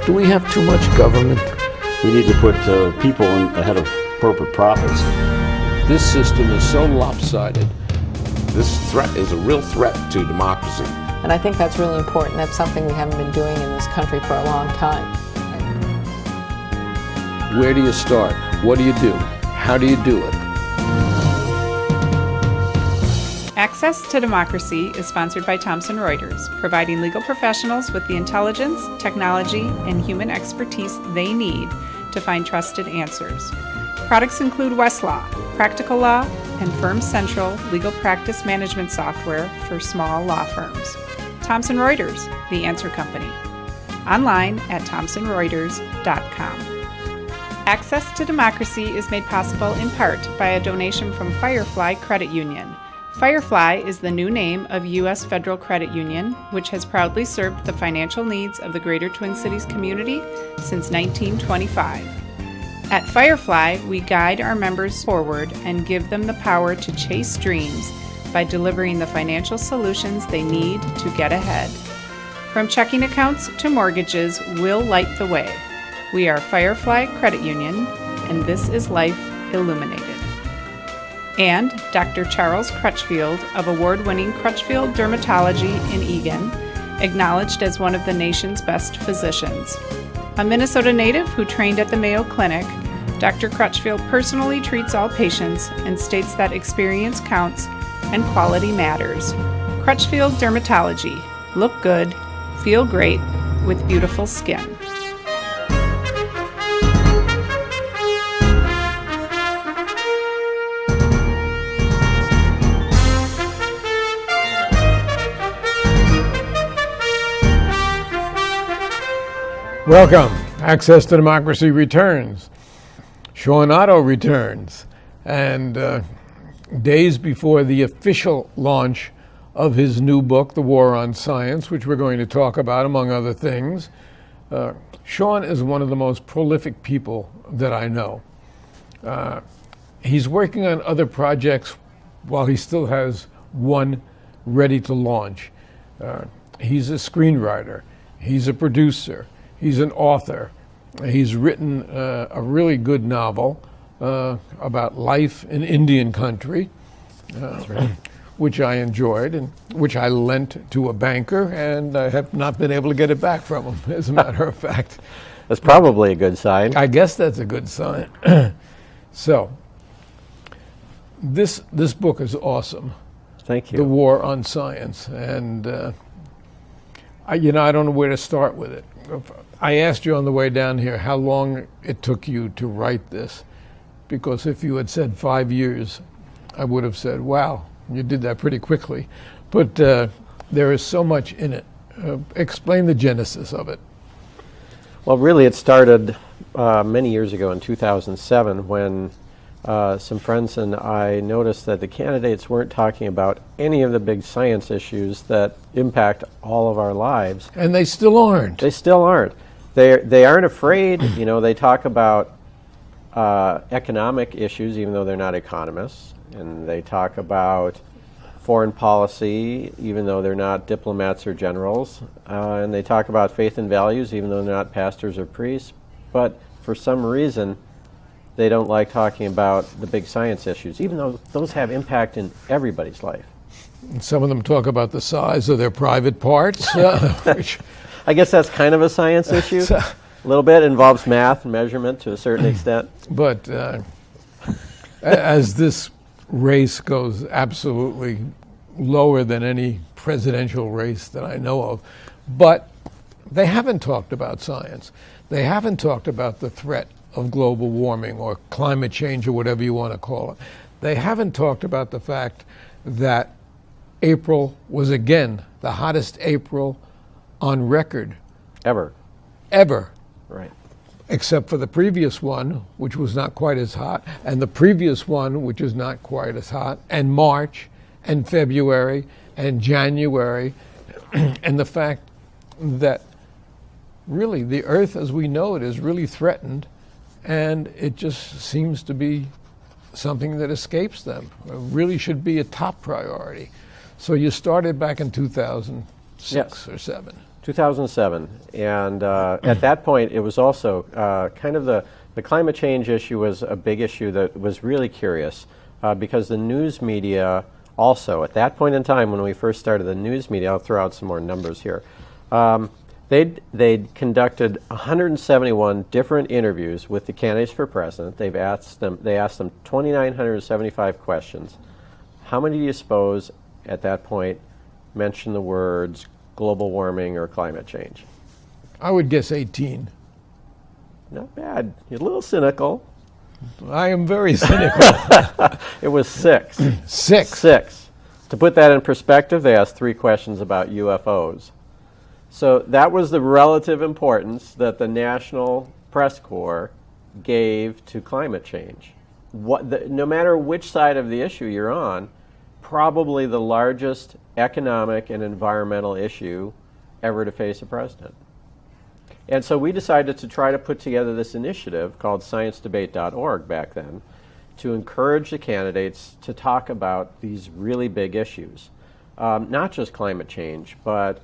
Do we have too much government? We need to put people ahead of corporate profits. This system is so lopsided. This threat is a real threat to democracy. And I think that's really important. That's something we haven't been doing in this country for a long time. Where do you start? What do you do? How do you do it? Access to Democracy is sponsored by Thomson Reuters, providing legal professionals with the intelligence, technology, and human expertise they need to find trusted answers. Products include Westlaw, Practical Law, and Firm Central legal practice management software for small law firms. Thomson Reuters, the answer company. Online at thomsonreuters.com. Access to Democracy is made possible in part by a donation from Firefly Credit Union. Firefly is the new name of U.S. Federal Credit Union, which has proudly served the financial needs of the Greater Twin Cities community since 1925. At Firefly, we guide our members forward and give them the power to chase dreams by delivering the financial solutions they need to get ahead. From checking accounts to mortgages, we'll light the way. We are Firefly Credit Union, and this is Life Illuminated. And Dr. Charles Crutchfield of award-winning Crutchfield Dermatology in Eagan, acknowledged as one of the nation's best physicians. A Minnesota native who trained at the Mayo Clinic, Dr. Crutchfield personally treats all patients and states that experience counts and quality matters. Crutchfield Dermatology. Look good, feel great, with beautiful skin. Welcome. Access to Democracy returns. Shawn Otto returns. And days before the official launch of his new book, The War on Science, which we're going to talk about, among other things, Shawn is one of the most prolific people that I know. He's working on other projects while he still has one ready to launch. He's a screenwriter. He's a producer. He's an author. He's written a really good novel about life in Indian country, which I enjoyed and which I lent to a banker, and I have not been able to get it back from him, as a matter of fact. That's probably a good sign. I guess that's a good sign. So, this book is awesome. Thank you. The War on Science, and I don't know where to start with it. I asked you on the way down here how long it took you to write this, because if you had said 5 years, I would have said, wow, you did that pretty quickly. But there is so much in it. Explain the genesis of it. Well, really, it started many years ago in 2007 when some friends and I noticed that the candidates weren't talking about any of the big science issues that impact all of our lives. And they still aren't. They still aren't. They aren't afraid. They talk about economic issues, even though they're not economists. And they talk about foreign policy, even though they're not diplomats or generals. And they talk about faith and values, even though they're not pastors or priests. But for some reason, they don't like talking about the big science issues, even though those have impact in everybody's life. And some of them talk about the size of their private parts, which I guess that's kind of a science issue. A little bit involves math and measurement to a certain extent. But as this race goes absolutely lower than any presidential race that I know of, but they haven't talked about science. They haven't talked about the threat of global warming or climate change or whatever you want to call it. They haven't talked about the fact that April was again the hottest April on record. Ever. Right. Except for the previous one, which was not quite as hot, and the previous one, which is not quite as hot, and March, and February, and January, and the fact that really the Earth as we know it is really threatened, and it just seems to be something that escapes them. It really should be a top priority. So you started back in 2006 or 7. 2007. And at that point, it was also kind of the climate change issue was a big issue that was really curious because the news media also, at that point in time when we first started the news media, I'll throw out some more numbers here, they'd conducted 171 different interviews with the candidates for president. They asked them 2,975 questions. How many do you suppose at that point mentioned the words global warming or climate change? I would guess 18. Not bad. You're a little cynical. I am very cynical. It was 6. 6. 6. To put that in perspective, they asked 3 questions about UFOs. So that was the relative importance that the National Press Corps gave to climate change. No matter which side of the issue you're on, probably the largest economic and environmental issue ever to face a president. And so we decided to try to put together this initiative called sciencedebate.org back then to encourage the candidates to talk about these really big issues. Not just climate change, but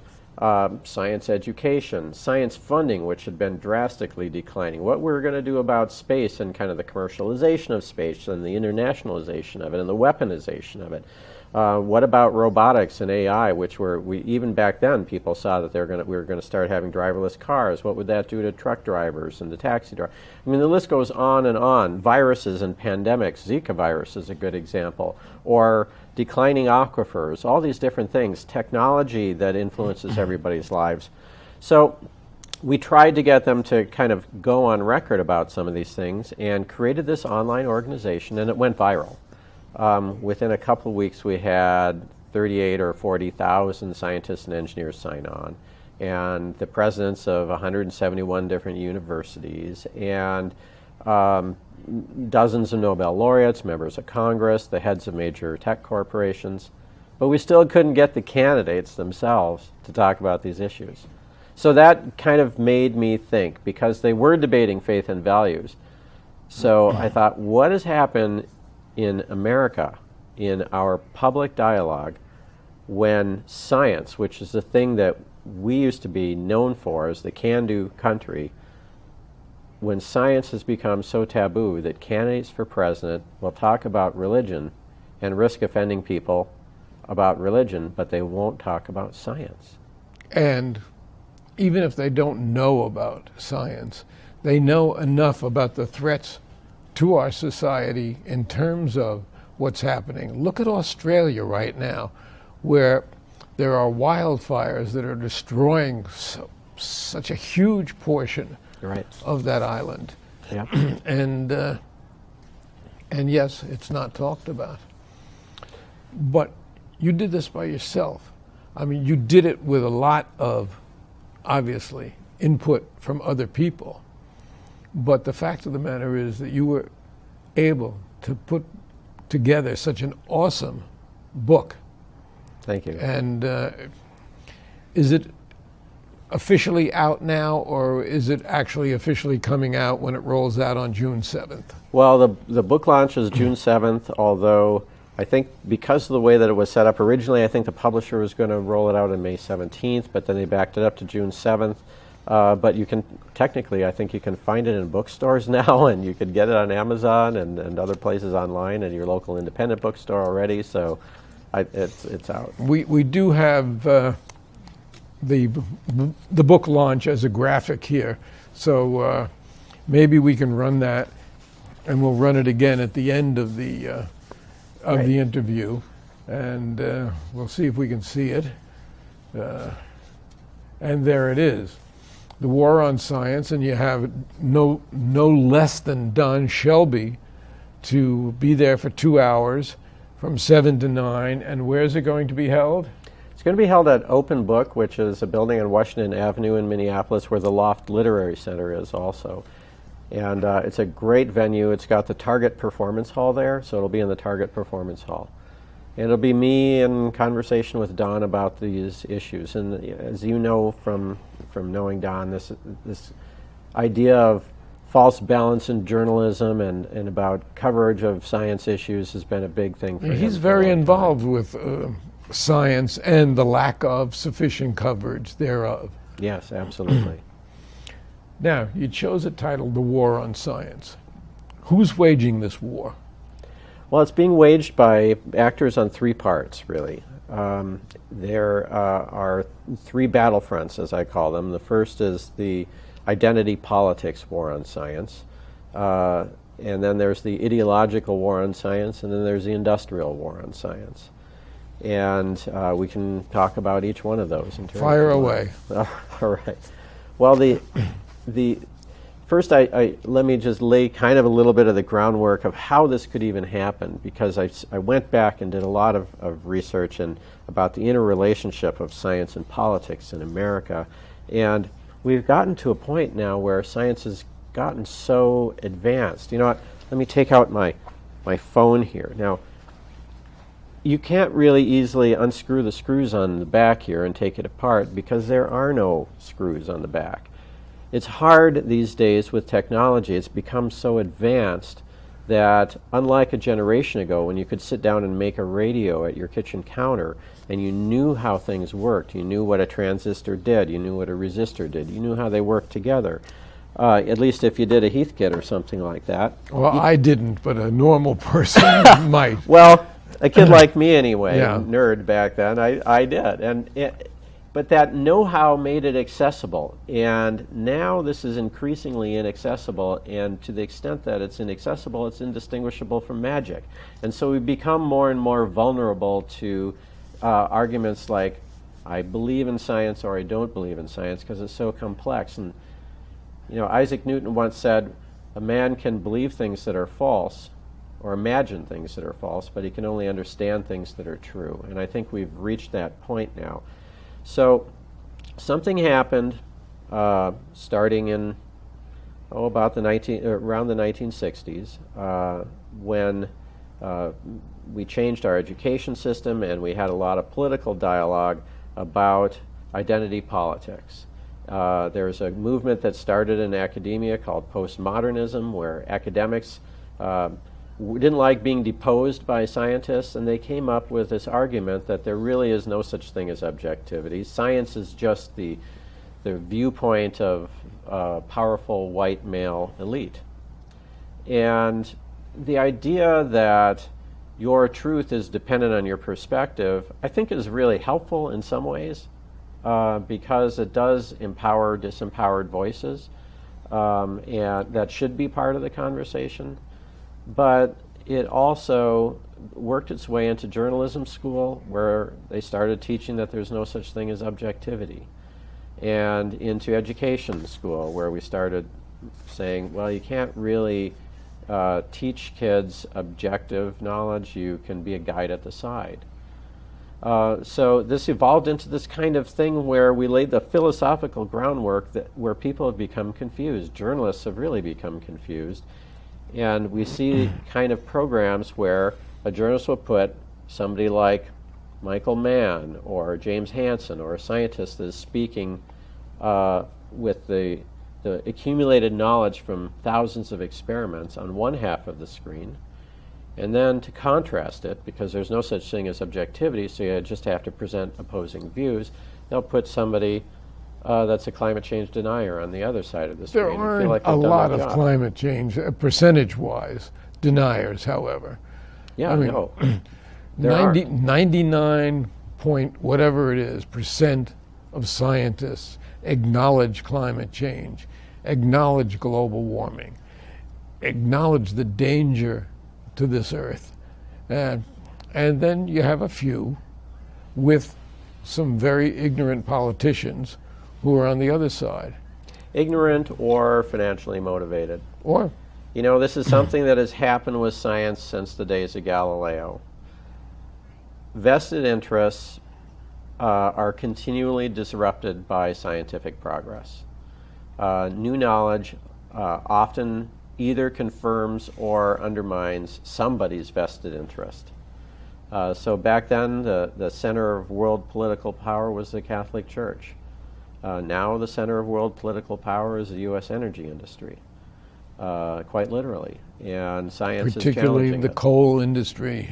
science education, science funding, which had been drastically declining, what we're going to do about space and kind of the commercialization of space and the internationalization of it and the weaponization of it. What about robotics and AI, which even back then people saw that we were going to start having driverless cars. What would that do to truck drivers and the taxi drivers? I mean, the list goes on and on. Viruses and pandemics, Zika virus is a good example, or declining aquifers, all these different things, technology that influences everybody's lives. So we tried to get them to kind of go on record about some of these things and created this online organization, and it went viral. Within a couple of weeks, we had 38 or 40,000 scientists and engineers sign on, and the presidents of 171 different universities, and dozens of Nobel laureates, members of Congress, the heads of major tech corporations. But we still couldn't get the candidates themselves to talk about these issues. So that kind of made me think, because they were debating faith and values. So I thought, what has happened in America, in our public dialogue, when science, which is the thing that we used to be known for as the can-do country, when science has become so taboo that candidates for president will talk about religion and risk offending people about religion, but they won't talk about science. And even if they don't know about science, they know enough about the threats to our society in terms of what's happening. Look at Australia right now, where there are wildfires that are destroying such a huge portion of that island. Yeah. And yes, it's not talked about. But you did this by yourself. I mean, you did it with a lot of, obviously, input from other people. But the fact of the matter is that you were able to put together such an awesome book. Thank you. And is it officially out now, or is it actually officially coming out when it rolls out on June 7th? Well, the book launch is June 7th, although I think because of the way that it was set up originally, I think the publisher was going to roll it out on May 17th, but then they backed it up to June 7th. But you can, technically, I think you can find it in bookstores now, and you can get it on Amazon and other places online and your local independent bookstore already, so it's out. We do have the book launch as a graphic here, so maybe we can run that, and we'll run it again at the end of the interview, and we'll see if we can see it. And there it is, The War on Science, and you have no less than Don Shelby to be there for 2 hours from 7 to 9. And where is it going to be held? It's going to be held at Open Book, which is a building on Washington Avenue in Minneapolis, where the Loft Literary Center is also. And it's a great venue. It's got the Target Performance Hall there, so it'll be in the Target Performance Hall. And it'll be me in conversation with Don about these issues. And as you know from knowing Don, this idea of false balance in journalism and about coverage of science issues has been a big thing for him. He's very involved with science and the lack of sufficient coverage thereof. Yes, absolutely. Now, you chose a title, The War on Science. Who's waging this war? Well, it's being waged by actors on three parts, really. There are three battlefronts, as I call them. The first is the identity politics war on science. And then there's the ideological war on science, and then there's the industrial war on science. And we can talk about each one of those. In terms Fire of away. All right. Well, the first, let me just lay kind of a little bit of the groundwork of how this could even happen, because I went back and did a lot of research about the interrelationship of science and politics in America. And we've gotten to a point now where science has gotten so advanced. You know what? Let me take out my phone here. Now, you can't really easily unscrew the screws on the back here and take it apart because there are no screws on the back. It's hard these days with technology. It's become so advanced that, unlike a generation ago when you could sit down and make a radio at your kitchen counter and you knew how things worked, you knew what a transistor did, you knew what a resistor did, you knew how they worked together. At least if you did a Heathkit or something like that. Well, I didn't, but a normal person might. Well, a kid like me anyway, Yeah. nerd back then, I did. But that know-how made it accessible. And now this is increasingly inaccessible, and to the extent that it's inaccessible, it's indistinguishable from magic. And so we become more and more vulnerable to arguments like, I believe in science or I don't believe in science, because it's so complex. And you know, Isaac Newton once said, a man can believe things that are false or imagine things that are false, but he can only understand things that are true. And I think we've reached that point now. So something happened starting in around the 1960s when we changed our education system, and we had a lot of political dialogue about identity politics. There's a movement that started in academia called postmodernism, where academics didn't like being deposed by scientists, and they came up with this argument that there really is no such thing as objectivity. Science is just the viewpoint of a powerful white male elite. And the idea that your truth is dependent on your perspective, I think, is really helpful in some ways. Because it does empower disempowered voices, and that should be part of the conversation. But it also worked its way into journalism school, where they started teaching that there's no such thing as objectivity, and into education school, where we started saying, well, you can't really teach kids objective knowledge, you can be a guide at the side. So this evolved into this kind of thing where we laid the philosophical groundwork where people have become confused. Journalists have really become confused. And we see kind of programs where a journalist will put somebody like Michael Mann or James Hansen or a scientist that is speaking with the accumulated knowledge from thousands of experiments on one half of the screen. And then to contrast it, because there's no such thing as objectivity, so you just have to present opposing views, they'll put somebody that's a climate change denier on the other side of the screen. There and aren't feel like a they've done lot their of job. climate change, percentage-wise, deniers, however. Yeah, I mean, no. There are. 99 point whatever it is percent of scientists acknowledge climate change, acknowledge global warming, acknowledge the danger to this earth. And then you have a few with some very ignorant politicians who are on the other side. Ignorant or financially motivated. Or, You know, this is something that has happened with science since the days of Galileo. Vested interests are continually disrupted by scientific progress. New knowledge often either confirms or undermines somebody's vested interest. So back then, the center of world political power was the Catholic Church. Now the center of world political power is the U.S. energy industry, quite literally. And science is particularly challenging the it. coal industry.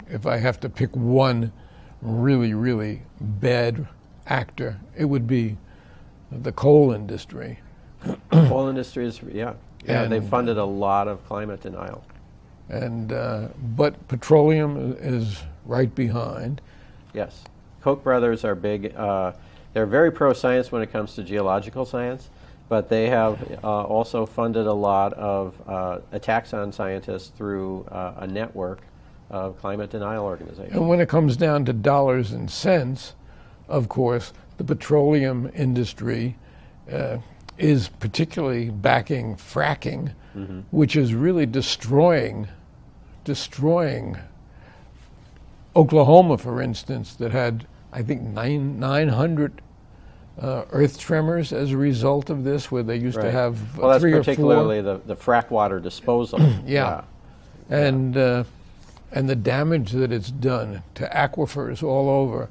If I have to pick one really, really bad actor, it would be the coal industry. Coal industry is, yeah, And- they funded a lot of climate denial. And but petroleum is right behind. Yes. Koch brothers are big. They're very pro-science when it comes to geological science, but they have also funded a lot of attacks on scientists through a network of climate denial organizations. And when it comes down to dollars and cents, of course, the petroleum industry is particularly backing fracking, which is really destroying Oklahoma, for instance, that had, I think, 900 earth tremors as a result of this, where they used to Right. have Well, that's 3 or 4. particularly the frack water disposal. Yeah. And the damage that it's done to aquifers all over,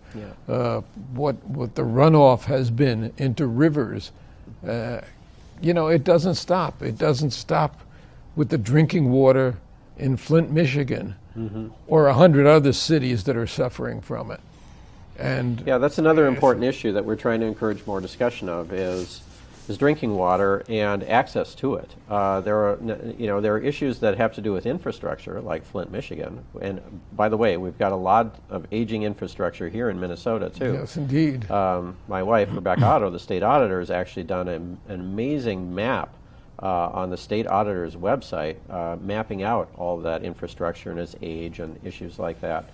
what the runoff has been into rivers, it doesn't stop. It doesn't stop with the drinking water in Flint, Michigan, or 100 other cities that are suffering from it. And Yeah, that's another important issue that we're trying to encourage more discussion of is drinking water and access to it. There are issues that have to do with infrastructure, like Flint, Michigan. And by the way, we've got a lot of aging infrastructure here in Minnesota too. yes, indeed. My wife, Rebecca Otto, the state auditor, has actually done an amazing map on the state auditor's website, mapping out all of that infrastructure and its age and issues like that,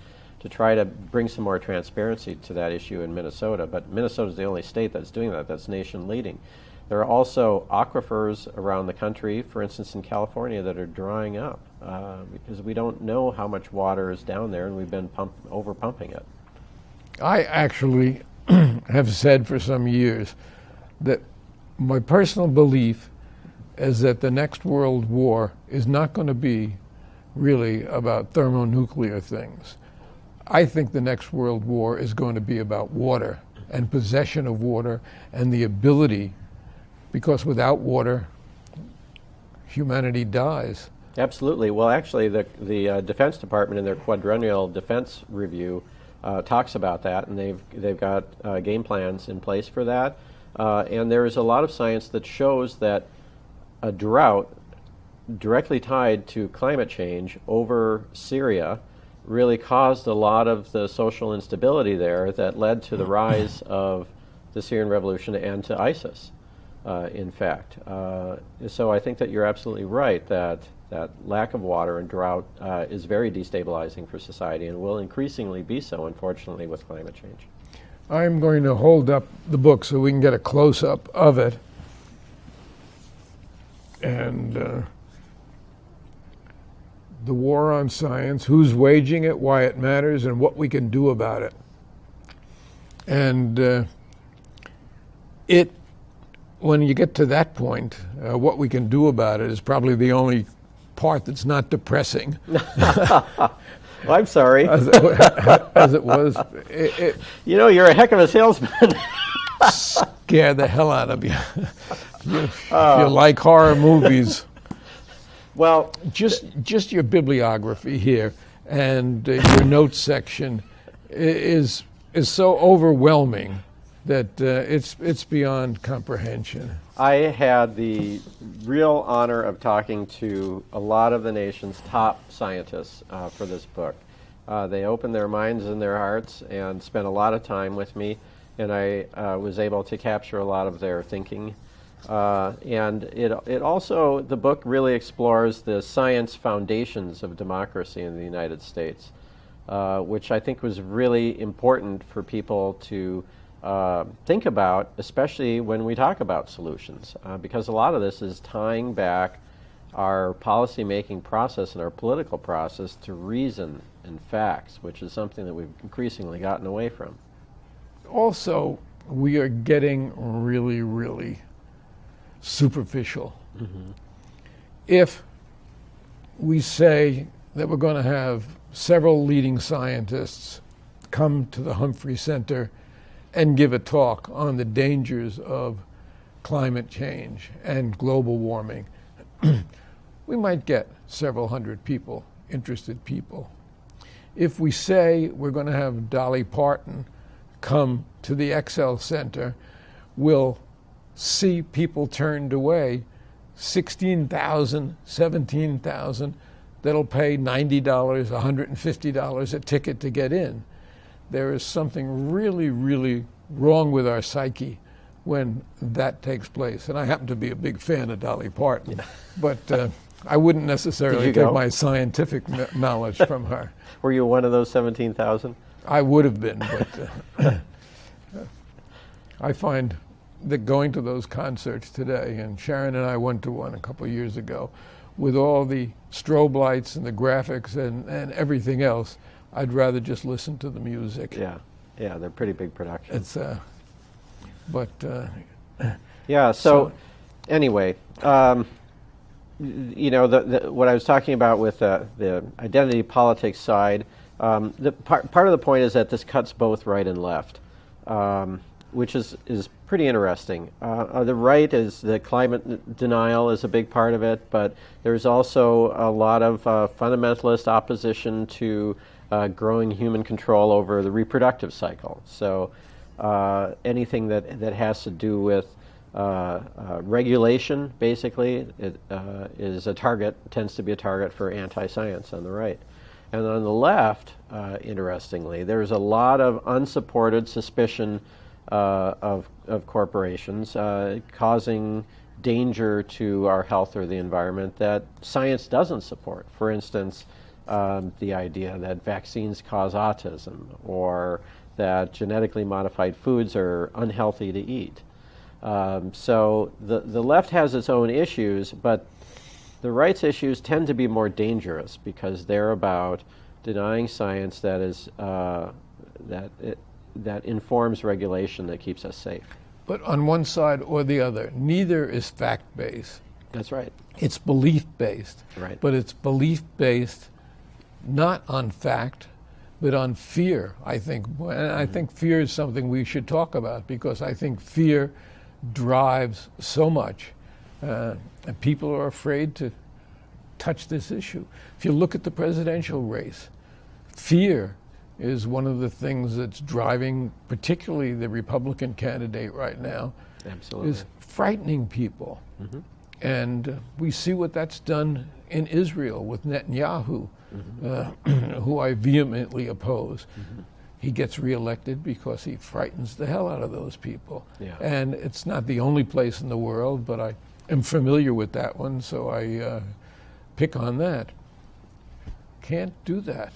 to try to bring some more transparency to that issue in Minnesota. But Minnesota is the only state that's doing that. That's nation leading. There are also aquifers around the country, for instance in California, that are drying up because we don't know how much water is down there, and we've been over pumping it. I actually have said for some years that my personal belief is that the next world war is not going to be really about thermonuclear things. I think the next world war is going to be about water and possession of water and the ability, because without water, humanity dies. Absolutely. Well, actually, the Defense Department in their quadrennial defense review talks about that, and they've got game plans in place for that. And there is a lot of science that shows that a drought directly tied to climate change over Syria really caused a lot of the social instability there that led to the rise of the Syrian revolution and to ISIS, in fact. So I think that you're absolutely right that lack of water and drought is very destabilizing for society and will increasingly be so, unfortunately, with climate change. I'm going to hold up the book so we can get a close-up of it. And the war on science, who's waging it, why it matters, and what we can do about it. And when you get to that point, what we can do about it is probably the only part that's not depressing. Well, I'm sorry. As it was. You're a heck of a salesman. Scare the hell out of you. If you like horror movies. Well, just your bibliography here and your notes section is so overwhelming that it's beyond comprehension. I had the real honor of talking to a lot of the nation's top scientists for this book. They opened their minds and their hearts and spent a lot of time with me, and I was able to capture a lot of their thinking. And it also, the book really explores the science foundations of democracy in the United States, which I think was really important for people to think about, especially when we talk about solutions, because a lot of this is tying back our policy-making process and our political process to reason and facts, which is something that we've increasingly gotten away from. Also, we are getting really, really superficial. Mm-hmm. If we say that we're going to have several leading scientists come to the Humphrey Center and give a talk on the dangers of climate change and global warming, we might get several hundred people, interested people. If we say we're going to have Dolly Parton come to the Excel Center, we'll see people turned away, 16,000, 17,000, that'll pay $90, $150 a ticket to get in. There is something really, really wrong with our psyche when that takes place. And I happen to be a big fan of Dolly Parton, but I wouldn't necessarily take my scientific knowledge from her. Were you one of those 17,000? I would have been, but I find that going to those concerts today, and Sharon and I went to one a couple of years ago, with all the strobe lights and the graphics and everything else, I'd rather just listen to the music. Yeah, they're pretty big productions. It's, but yeah. So anyway, you know, what I was talking about with the identity politics side, part of the point is that this cuts both right and left, which is pretty interesting. The right is the climate denial is a big part of it, but there's also a lot of fundamentalist opposition to growing human control over the reproductive cycle. So anything that has to do with regulation, basically, is a target, tends to be a target for anti-science on the right. And on the left, interestingly, there's a lot of unsupported suspicion of corporations causing danger to our health or the environment that science doesn't support. For instance, the idea that vaccines cause autism, or that genetically modified foods are unhealthy to eat. So the left has its own issues, but the right's issues tend to be more dangerous because they're about denying science that is that informs regulation that keeps us safe. But on one side or the other, neither is fact-based. That's right. It's belief-based. Right. But it's belief-based not on fact, but on fear, I think. And I think fear is something we should talk about, because I think fear drives so much. And people are afraid to touch this issue. If you look at the presidential race, fear is one of the things that's driving particularly the Republican candidate right now. Absolutely. Is frightening people. Mm-hmm. And we see what that's done in Israel with Netanyahu, who I vehemently oppose. Mm-hmm. He gets reelected because he frightens the hell out of those people. Yeah. And it's not the only place in the world, but I am familiar with that one, so I pick on that. Can't do that.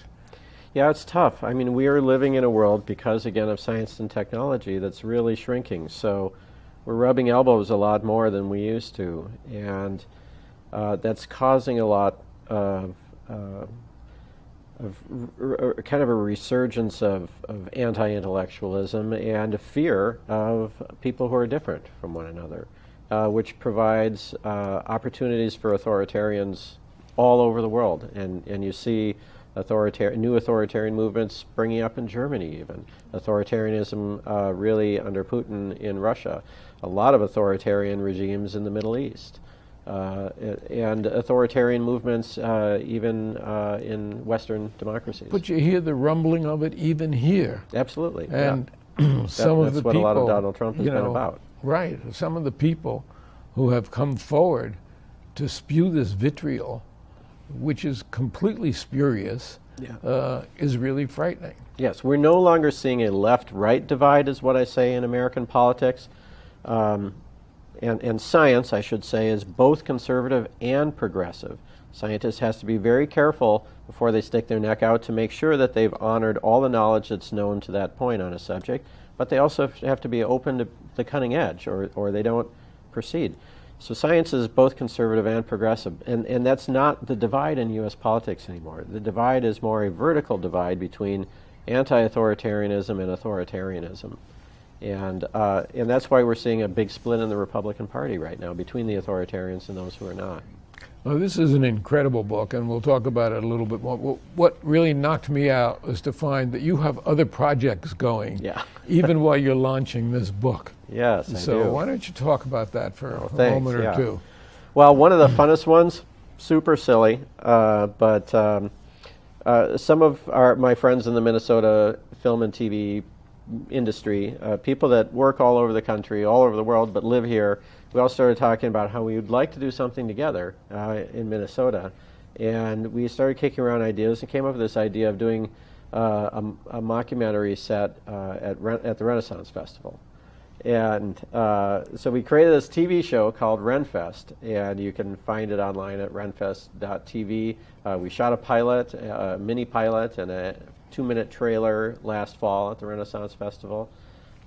Yeah, it's tough. I mean, we are living in a world, because, again, of science and technology, that's really shrinking. So we're rubbing elbows a lot more than we used to. And that's causing a lot of kind of a resurgence of anti-intellectualism and a fear of people who are different from one another, which provides opportunities for authoritarians all over the world. And you see new authoritarian movements springing up in Germany, even. Authoritarianism really under Putin in Russia. A lot of authoritarian regimes in the Middle East. And authoritarian movements even in Western democracies. But you hear the rumbling of it even here. Absolutely. And yeah. some of the people... That's what a lot of Donald Trump has been about. Right. Some of the people who have come forward to spew this vitriol, which is completely spurious, is really frightening. Yes, we're no longer seeing a left-right divide, is what I say in American politics. And science, I should say, is both conservative and progressive. Scientists have to be very careful before they stick their neck out to make sure that they've honored all the knowledge that's known to that point on a subject, but they also have to be open to the cutting edge, or they don't proceed. So science is both conservative and progressive, and that's not the divide in U.S. politics anymore. The divide is more a vertical divide between anti-authoritarianism and authoritarianism. And that's why we're seeing a big split in the Republican Party right now between the authoritarians and those who are not. Well, this is an incredible book, and we'll talk about it a little bit more. What really knocked me out was to find that you have other projects going, even while you're launching this book. Yes, I do. So why don't you talk about that for a moment or two? Well, one of the funnest ones, super silly, but some of my friends in the Minnesota film and TV industry, people that work all over the country, all over the world, but live here, we all started talking about how we would like to do something together in Minnesota. And we started kicking around ideas and came up with this idea of doing a mockumentary set at the Renaissance Festival. And so we created this TV show called Renfest, and you can find it online at renfest.tv. We shot a pilot, a mini pilot, and a 2-minute trailer last fall at the Renaissance Festival.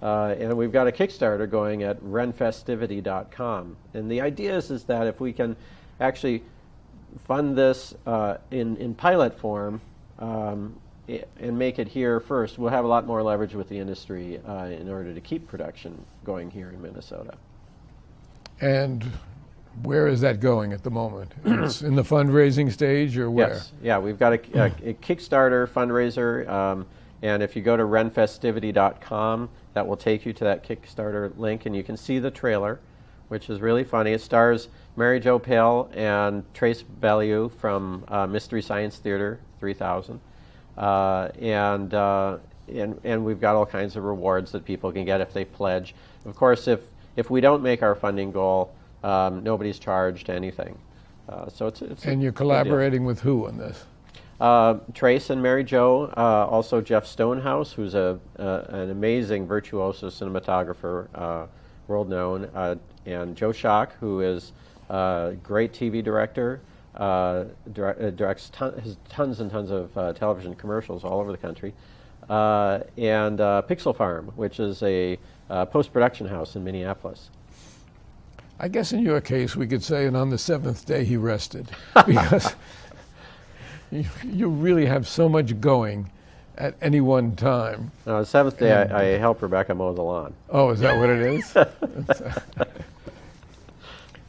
And we've got a Kickstarter going at renfestivity.com. And the idea is that if we can actually fund this in pilot form and make it here first, we'll have a lot more leverage with the industry in order to keep production going here in Minnesota. And where is that going at the moment? It's in the fundraising stage, or where? Yes, yeah, we've got a Kickstarter fundraiser, and if you go to renfestivity.com, that will take you to that Kickstarter link, and you can see the trailer, which is really funny. It stars Mary Jo Pale and Trace Bellew from Mystery Science Theater 3000. And we've got all kinds of rewards that people can get if they pledge. Of course, if we don't make our funding goal, nobody's charged anything. So it's and you're collaborating with who on this? Trace and Mary Jo, also Jeff Stonehouse, who's an amazing virtuoso cinematographer, world known, and Joe Schock, who is a great TV director. Directs has tons and tons of television commercials all over the country, and Pixel Farm, which is a post-production house in Minneapolis. I guess in your case we could say, and on the 7th day he rested, because you really have so much going at any one time. The 7th day I help Rebecca mow the lawn. Oh, is that what it is?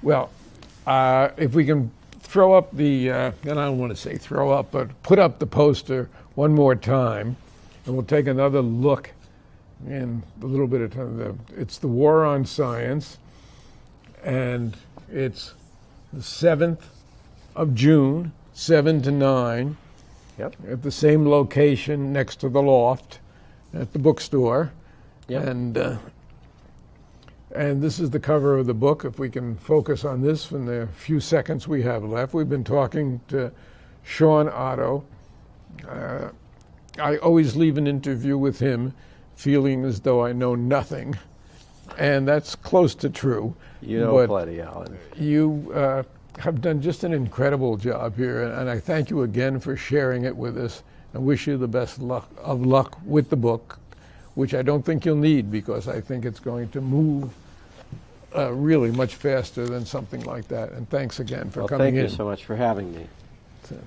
Well, if we can throw up the, and I don't want to say throw up, but put up the poster one more time, and we'll take another look in a little bit of time. It's The War on Science, and it's the 7th of June, 7 to 9, Yep. at the same location next to the loft at the bookstore. Yep. And this is the cover of the book. If we can focus on this in the few seconds we have left. We've been talking to Shawn Otto. I always leave an interview with him feeling as though I know nothing, and that's close to true. You know plenty, Alan. You have done just an incredible job here, and I thank you again for sharing it with us, and wish you the best of luck with the book, which I don't think you'll need, because I think it's going to move really much faster than something like that. And thanks again for coming in. Thank you so much for having me. So.